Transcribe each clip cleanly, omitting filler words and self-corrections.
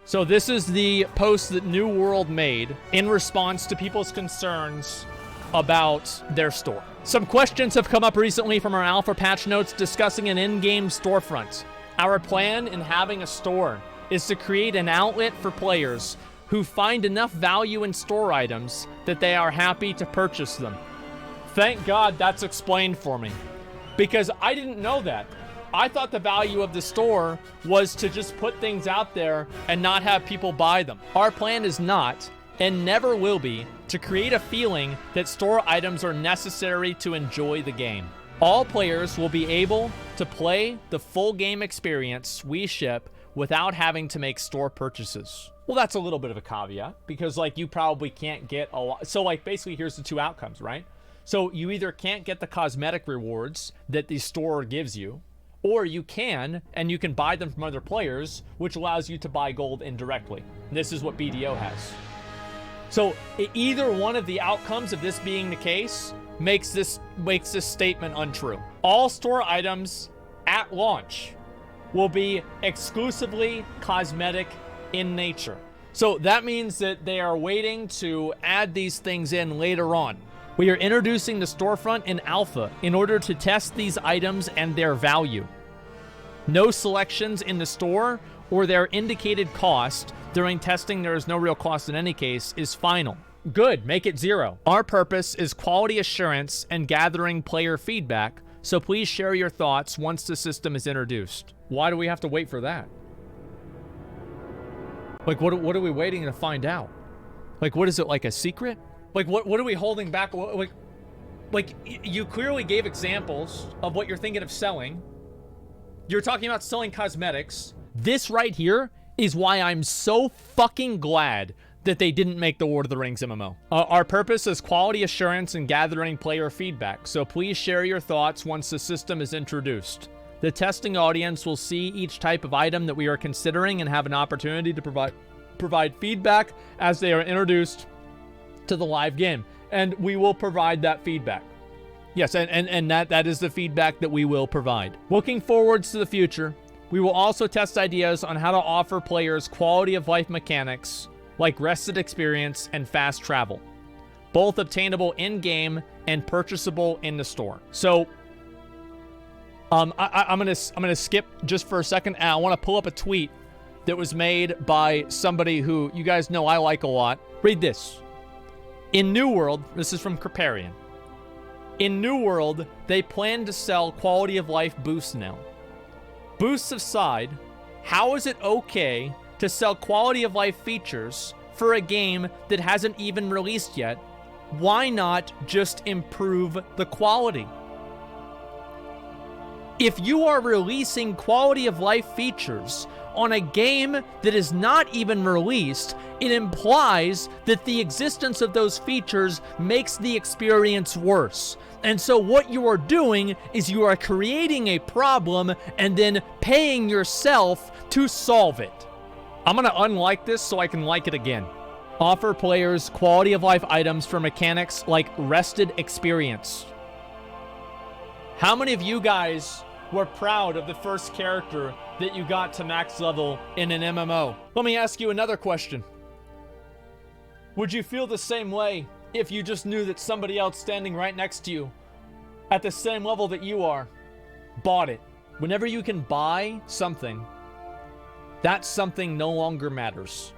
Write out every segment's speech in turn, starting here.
So this is the post that New World made in response to people's concerns about their store. Some questions have come up recently from our alpha patch notes discussing an in-game storefront. Our plan in having a store is to create an outlet for players who find enough value in store items that they are happy to purchase them. Thank God that's explained for me, because I didn't know that. I thought the value of the store was to just put things out there and not have people buy them. Our plan is not, and never will be, to create a feeling that store items are necessary to enjoy the game. All players will be able to play the full game experience we ship without having to make store purchases. Well, that's a little bit of a caveat, because like you probably can't get a lot. So like basically here's the two outcomes, right? So you either can't get the cosmetic rewards that the store gives you, or you can, and you can buy them from other players, which allows you to buy gold indirectly. This is what BDO has. So either one of the outcomes of this being the case makes this statement untrue. All store items at launch will be exclusively cosmetic in nature. So that means that they are waiting to add these things in later on. We are introducing the storefront in alpha in order to test these items and their value. No selections in the store or their indicated cost during testing, there is no real cost in any case, is final. Good, make it 0. Our purpose is quality assurance and gathering player feedback, so please share your thoughts once the system is introduced. Why do we have to wait for that? Like, what are we waiting to find out? Like, what is it, like a secret? Like, what are we holding back? Like, you clearly gave examples of what you're thinking of selling. You're talking about selling cosmetics. This right here is why I'm so fucking glad that they didn't make the Lord of the Rings MMO. Our purpose is quality assurance and gathering player feedback, so please share your thoughts once the system is introduced. The testing audience will see each type of item that we are considering and have an opportunity to provide feedback as they are introduced to the live game, and we will provide that feedback. Yes, and that is the feedback that we will provide. Looking forwards to the future, we will also test ideas on how to offer players quality of life mechanics like rested experience and fast travel, both obtainable in-game and purchasable in the store. So I'm gonna skip just for a second, and I want to pull up a tweet that was made by somebody who you guys know I like a lot. Read this. In New World, this is from Kriparian. In New World, they plan to sell quality of life boosts now. Boosts aside, how is it okay to sell quality of life features for a game that hasn't even released yet? Why not just improve the quality? If you are releasing quality of life features on a game that is not even released, it implies that the existence of those features makes the experience worse. And so what you are doing is you are creating a problem and then paying yourself to solve it. I'm gonna unlike this so I can like it again. Offer players quality of life items for mechanics like rested experience. How many of you guys were proud of the first character that you got to max level in an MMO? Let me ask you another question. Would you feel the same way if you just knew that somebody else standing right next to you at the same level that you are bought it? Whenever you can buy something, that something no longer matters.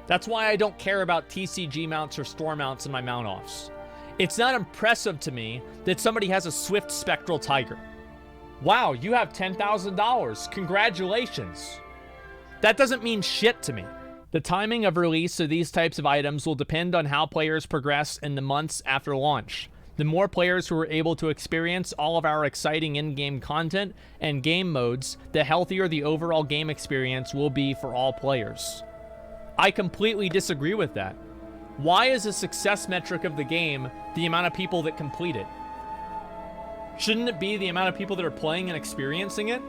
That's why I don't care about TCG mounts or store mounts in my mount offs. It's not impressive to me that somebody has a Swift Spectral Tiger. Wow, you have $10,000. Congratulations. That doesn't mean shit to me. The timing of release of these types of items will depend on how players progress in the months after launch. The more players who are able to experience all of our exciting in-game content and game modes, the healthier the overall game experience will be for all players. I completely disagree with that. Why is a success metric of the game the amount of people that complete it? Shouldn't it be the amount of people that are playing and experiencing it?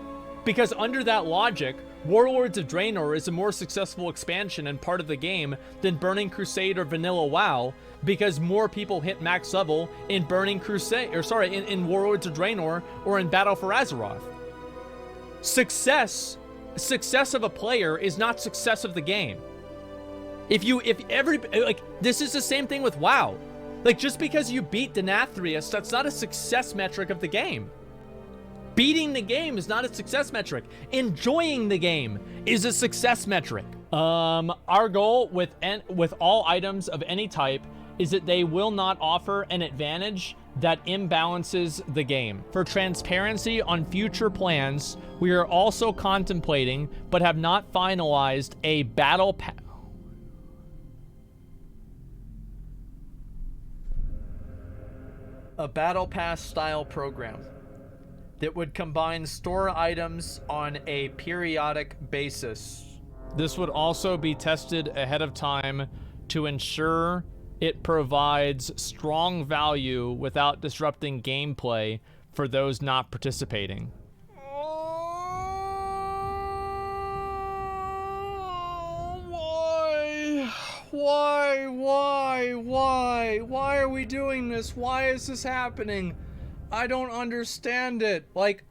Because under that logic, Warlords of Draenor is a more successful expansion and part of the game than Burning Crusade or Vanilla WoW, because more people hit max level in Burning Crusade, in Warlords of Draenor or in Battle for Azeroth. Success success of a player is not success of the game. This is the same thing with WoW. Like, just because you beat Denathrius, that's not a success metric of the game. Beating the game is not a success metric. Enjoying the game is a success metric. Our goal with all items of any type is that they will not offer an advantage that imbalances the game. For transparency on future plans, we are also contemplating, but have not finalized, a battle pass style program that would combine store items on a periodic basis. This would also be tested ahead of time to ensure it provides strong value without disrupting gameplay for those not participating. Why are we doing this? Why is this happening? I don't understand it. Like,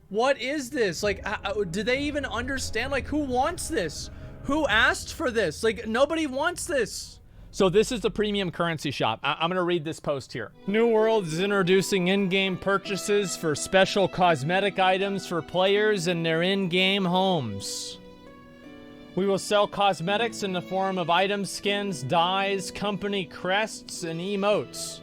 what is this? Like, do they even understand? Like, who wants this? Who asked for this? Like, nobody wants this. So this is the premium currency shop. I'm gonna read this post here. New World is introducing in-game purchases for special cosmetic items for players in their in-game homes. We will sell cosmetics in the form of items, skins, dyes, company crests, and emotes.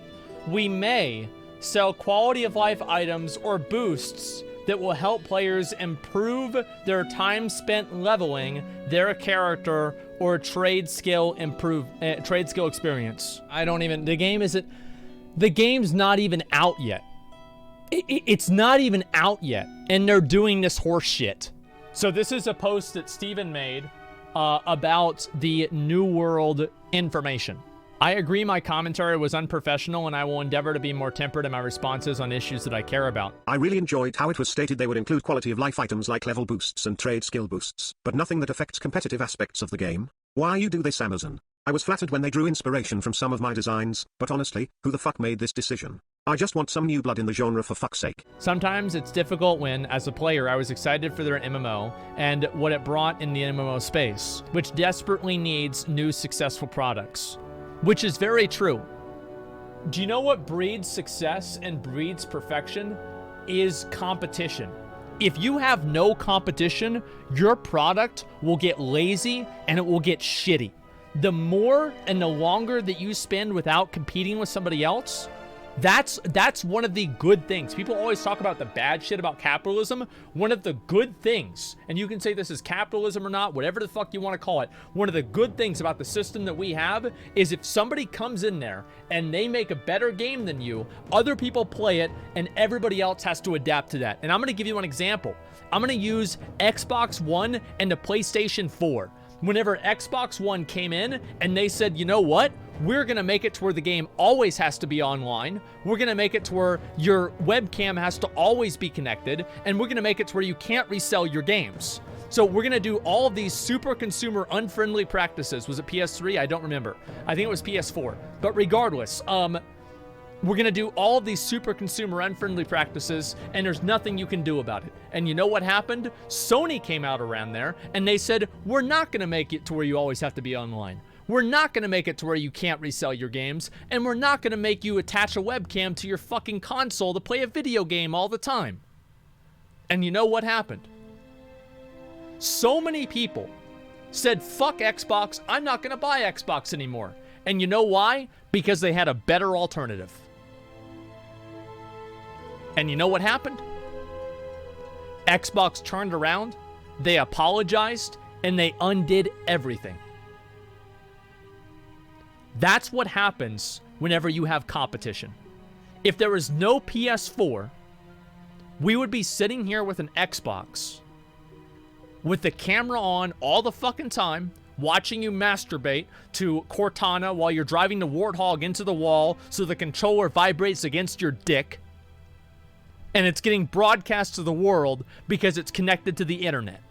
We may sell quality of life items or boosts that will help players improve their time spent leveling their character or trade skill experience. The game's not even out yet. It's not even out yet, and they're doing this horse shit. So this is a post that Steven made about the New World information. I agree my commentary was unprofessional, and I will endeavor to be more tempered in my responses on issues that I care about. I really enjoyed how it was stated they would include quality of life items like level boosts and trade skill boosts, but nothing that affects competitive aspects of the game. Why you do this, Amazon? I was flattered when they drew inspiration from some of my designs, but honestly, who the fuck made this decision? I just want some new blood in the genre, for fuck's sake. Sometimes it's difficult when, as a player, I was excited for their MMO and what it brought in the MMO space, which desperately needs new successful products. Which is very true. Do you know what breeds success and breeds perfection? Is competition. If you have no competition, your product will get lazy and it will get shitty. The more and the longer that you spend without competing with somebody else, that's one of the good things. People always talk about the bad shit about capitalism. One of the good things, and you can say this is capitalism or not, whatever the fuck you want to call it, one of the good things about the system that we have is if somebody comes in there and they make a better game than you, other people play it and everybody else has to adapt to that. And I'm going to give you an example. I'm going to use Xbox One and the PlayStation 4. Whenever Xbox One came in and they said, you know what? We're going to make it to where the game always has to be online. We're going to make it to where your webcam has to always be connected. And we're going to make it to where you can't resell your games. So we're going to do all of these super consumer unfriendly practices. Was it PS3? I don't remember. I think it was PS4. But regardless, we're going to do all of these super consumer unfriendly practices, and there's nothing you can do about it. And you know what happened? Sony came out around there, and they said, we're not going to make it to where you always have to be online. We're not going to make it to where you can't resell your games, and we're not going to make you attach a webcam to your fucking console to play a video game all the time. And you know what happened? So many people said, fuck Xbox, I'm not going to buy Xbox anymore. And you know why? Because they had a better alternative. And you know what happened? Xbox turned around, they apologized, and they undid everything. That's what happens whenever you have competition. If there was no PS4, we would be sitting here with an Xbox with the camera on all the fucking time, watching you masturbate to Cortana while you're driving the Warthog into the wall so the controller vibrates against your dick. And it's getting broadcast to the world because it's connected to the internet.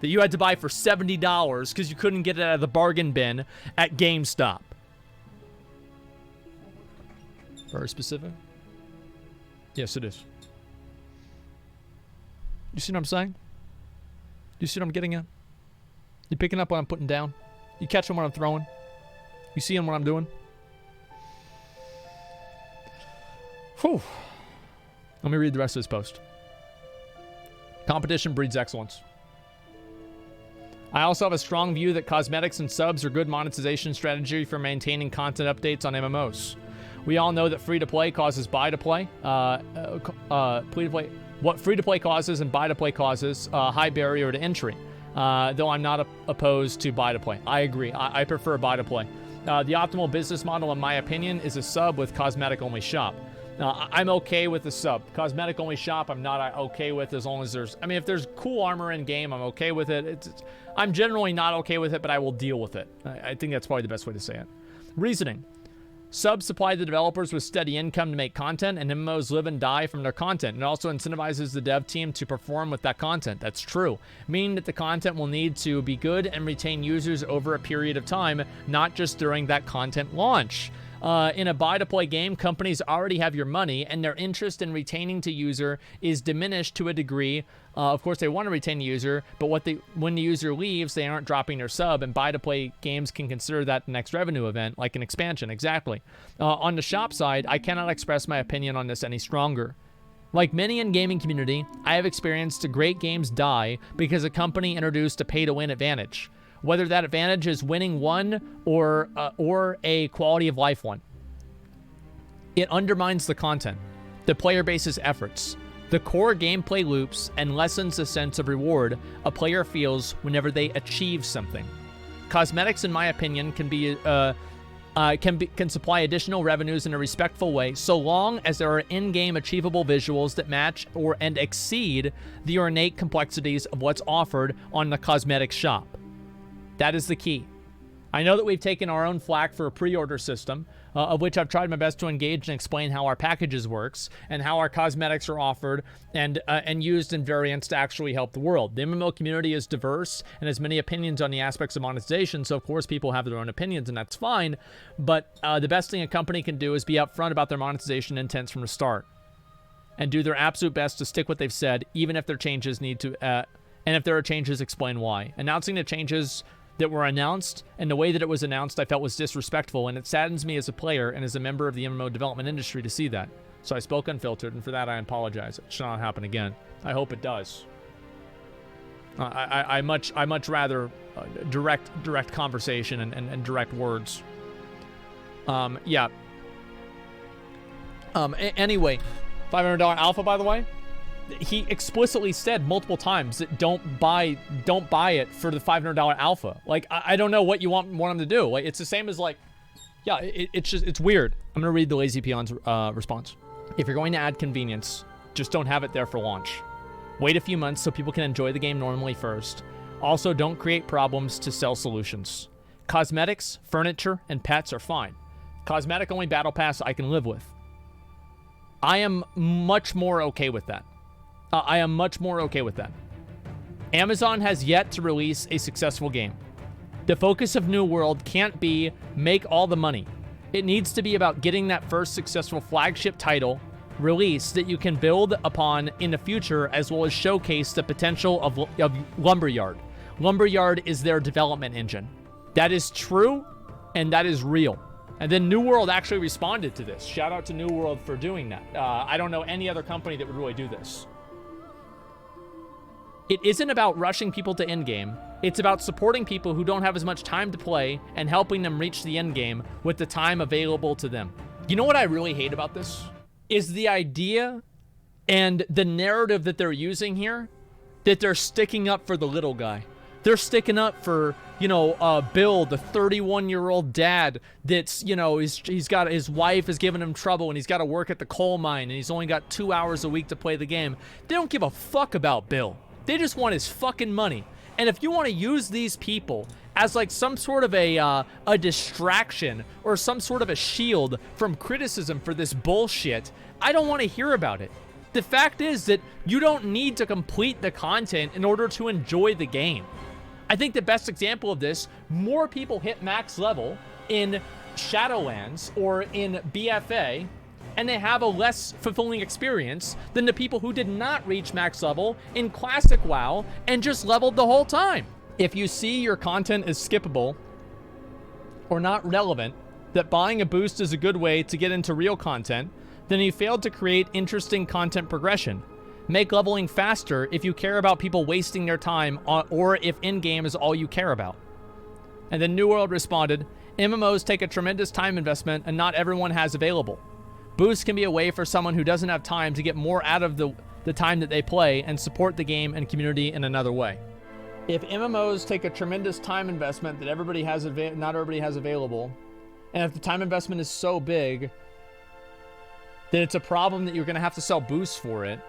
That you had to buy for $70 because you couldn't get it out of the bargain bin at GameStop. Very specific? Yes, it is. You see what I'm saying? You see what I'm getting at? You picking up what I'm putting down? You catching what I'm throwing? You seeing what I'm doing? Whew. Let me read the rest of this post. Competition breeds excellence. I also have a strong view that cosmetics and subs are good monetization strategy for maintaining content updates on MMOs. We all know that free-to-play causes buy-to-play. What free-to-play causes and buy-to-play causes high barrier to entry. Though I'm not opposed to buy-to-play. I agree. I prefer buy-to-play. The optimal business model, in my opinion, is a sub with cosmetic-only shop. I'm okay with the sub. Cosmetic-only shop, I'm not okay with as long as there's... I mean, if there's cool armor in-game, I'm okay with it. I'm generally not okay with it, but I will deal with it. I think that's probably the best way to say it. Reasoning. Subs supply the developers with steady income to make content, and MMOs live and die from their content. It also incentivizes the dev team to perform with that content. That's true. Meaning that the content will need to be good and retain users over a period of time, not just during that content launch. In a buy-to-play game, companies already have your money, and their interest in retaining the user is diminished to a degree. Of course, they want to retain the user, but when the user leaves, they aren't dropping their sub, and buy-to-play games can consider that the next revenue event, like an expansion, exactly. On the shop side, I cannot express my opinion on this any stronger. Like many in gaming community, I have experienced great games die because a company introduced a pay-to-win advantage. Whether that advantage is winning one or a quality of life one. It undermines the content, the player base's efforts, the core gameplay loops, and lessens the sense of reward a player feels whenever they achieve something. Cosmetics, in my opinion, can supply additional revenues in a respectful way, so long as there are in-game achievable visuals that match and exceed the ornate complexities of what's offered on the cosmetic shop. That is the key. I know that we've taken our own flack for a pre-order system, of which I've tried my best to engage and explain how our packages works and how our cosmetics are offered and used in variants to actually help the world. The MMO community is diverse and has many opinions on the aspects of monetization, so of course people have their own opinions, and that's fine, but the best thing a company can do is be upfront about their monetization intents from the start and do their absolute best to stick what they've said, even if their changes need to, and if there are changes, explain why. Announcing the changes that were announced, and the way that it was announced I felt was disrespectful, and it saddens me as a player and as a member of the MMO development industry to see that. So I spoke unfiltered, and for that I apologize. It should not happen again. I hope it does. I much rather direct conversation and direct words. Yeah. Anyway, $500 alpha, by the way. He explicitly said multiple times that don't buy it for the $500 alpha. Like, I don't know what you want him to do. Like, it's the same as like, yeah, it's weird. I'm gonna read the Lazy Peon's response. If you're going to add convenience, just don't have it there for launch. Wait a few months so people can enjoy the game normally first. Also, don't create problems to sell solutions. Cosmetics, furniture, and pets are fine. Cosmetic only battle pass I can live with. I am much more okay with that. Amazon has yet to release a successful game. The focus of New World can't be make all the money. It needs to be about getting that first successful flagship title release that you can build upon in the future, as well as showcase the potential of Lumberyard. Lumberyard is their development engine. That is true, and that is real. And then New World actually responded to this. Shout out to New World for doing that. I don't know any other company that would really do this. It isn't about rushing people to endgame. It's about supporting people who don't have as much time to play and helping them reach the endgame with the time available to them. You know what I really hate about this? Is the idea and the narrative that they're using here, that they're sticking up for the little guy. They're sticking up for, Bill, the 31-year-old dad that's, he's got, his wife is giving him trouble and he's got to work at the coal mine and he's only got 2 hours a week to play the game. They don't give a fuck about Bill. They just want his fucking money. And if you want to use these people as like some sort of a distraction or some sort of a shield from criticism for this bullshit, I don't want to hear about it. The fact is that you don't need to complete the content in order to enjoy the game. I think the best example of this, more people hit max level in Shadowlands or in BFA and they have a less fulfilling experience than the people who did not reach max level in classic WoW and just leveled the whole time. If you see your content is skippable or not relevant, that buying a boost is a good way to get into real content, then you failed to create interesting content progression. Make leveling faster if you care about people wasting their time or if in-game is all you care about. And then New World responded, MMOs take a tremendous time investment and not everyone has available. Boost can be a way for someone who doesn't have time to get more out of the time that they play and support the game and community in another way. If MMOs take a tremendous time investment that not everybody has available, and if the time investment is so big that it's a problem that you're going to have to sell boosts for it,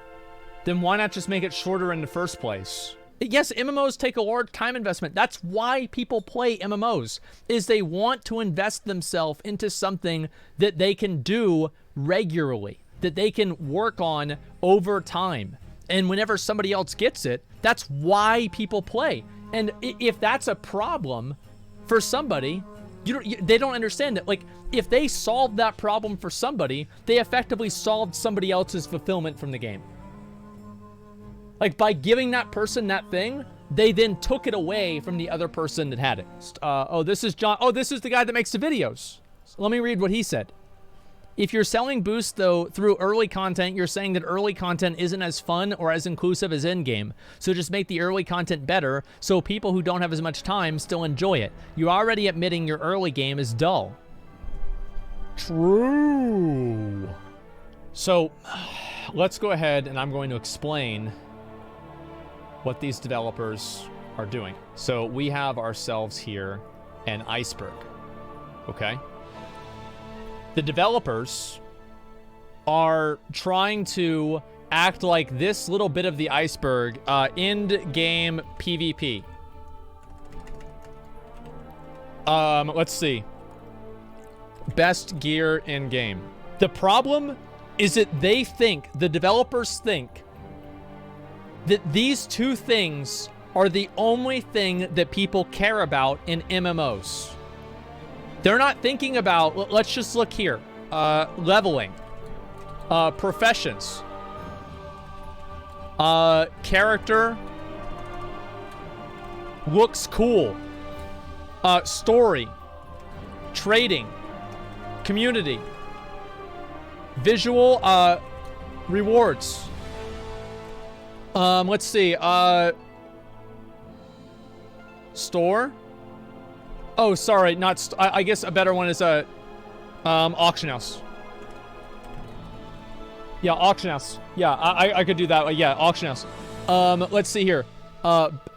then why not just make it shorter in the first place? Yes, MMOs take a large time investment. That's why people play MMOs, is they want to invest themselves into something that they can do regularly, that they can work on over time. And whenever somebody else gets it, that's why people play. And if that's a problem for somebody, they don't understand that. Like, if they solved that problem for somebody, they effectively solved somebody else's fulfillment from the game. Like, by giving that person that thing, they then took it away from the other person that had it. Oh, this is John. Oh, this is the guy that makes the videos. So let me read what he said. If you're selling boosts, though, through early content, you're saying that early content isn't as fun or as inclusive as in-game. So just make the early content better so people who don't have as much time still enjoy it. You're already admitting your early game is dull. True. So let's go ahead and I'm going to explain what these developers are doing. So we have ourselves here an iceberg, okay? The developers are trying to act like this little bit of the iceberg, end-game PvP. Let's see. Best gear in-game. The problem is that the developers think that these two things are the only thing that people care about in MMOs. They're not thinking about, let's just look here, leveling, professions, character, looks cool, story, trading, community, visual, rewards. Let's see, store. Oh, sorry, not, I guess a better one is, auction house. Yeah, auction house. Yeah, I could do that. Yeah, auction house. Let's see here.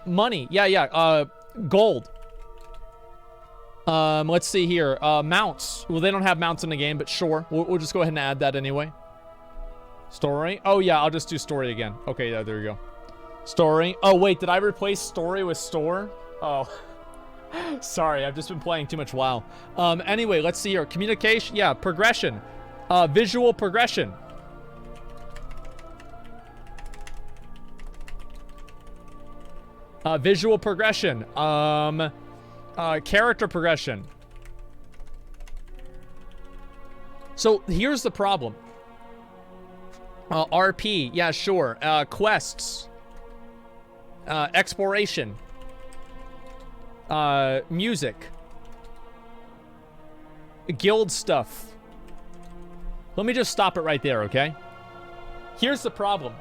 Money. Yeah, gold. Let's see here. Mounts. Well, they don't have mounts in the game, but sure. We'll just go ahead and add that anyway. Story. Oh, yeah, I'll just do story again. Okay, yeah, there you go. Story. Oh, wait, did I replace story with store? Oh. Sorry, I've just been playing too much WoW. Anyway, let's see here. Communication. Yeah, progression. Visual progression. Visual progression. Character progression. So here's the problem. RP, yeah, sure. Quests. Exploration. Music. Guild stuff. Let me just stop it right there, okay? Here's the problem.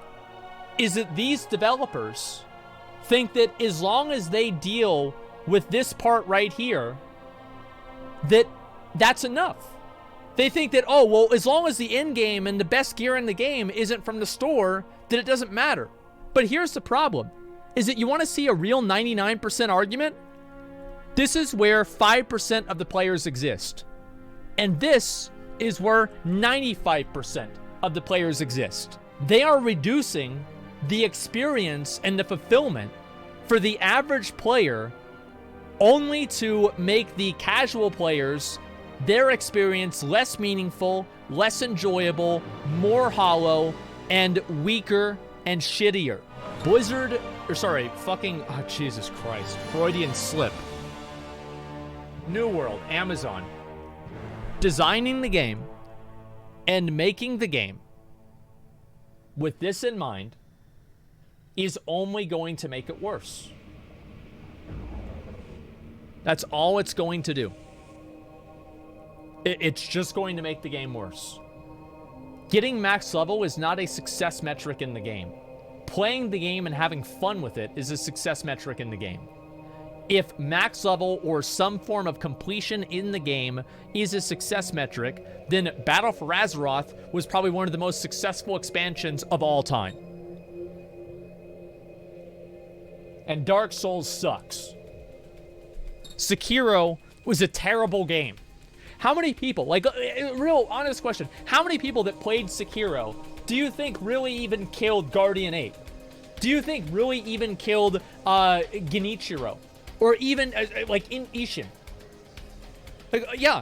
Is that these developers think that as long as they deal with this part right here, that's enough. They think that, oh, well, as long as the end game and the best gear in the game isn't from the store, that it doesn't matter. But here's the problem, is that you want to see a real 99% argument? This is where 5% of the players exist. And this is where 95% of the players exist. They are reducing the experience and the fulfillment for the average player only to make the casual players, their experience less meaningful, less enjoyable, more hollow, and weaker and shittier. Blizzard, or sorry, fucking, oh, Jesus Christ, Freudian slip. New World, Amazon, designing the game And making the game with this in mind is only going to make it worse. That's all it's going to do. It's just going to make the game worse. Getting max level is not a success metric in the game. Playing the game and having fun with it is a success metric in the game. If max level or some form of completion in the game is a success metric, then Battle for Azeroth was probably one of the most successful expansions of all time. And Dark Souls sucks. Sekiro was a terrible game. How many people, like, a real honest question, how many people that played Sekiro do you think really even killed Guardian 8? Do you think really even killed Genichiro? Or even, like, in Ishin? Like, yeah.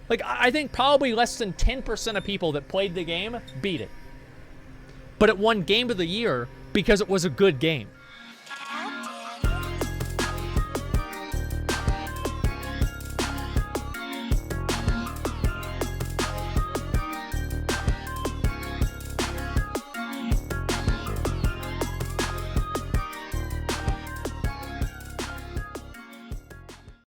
Like, I think probably less than 10% of people that played the game beat it. But it won Game of the Year because it was a good game.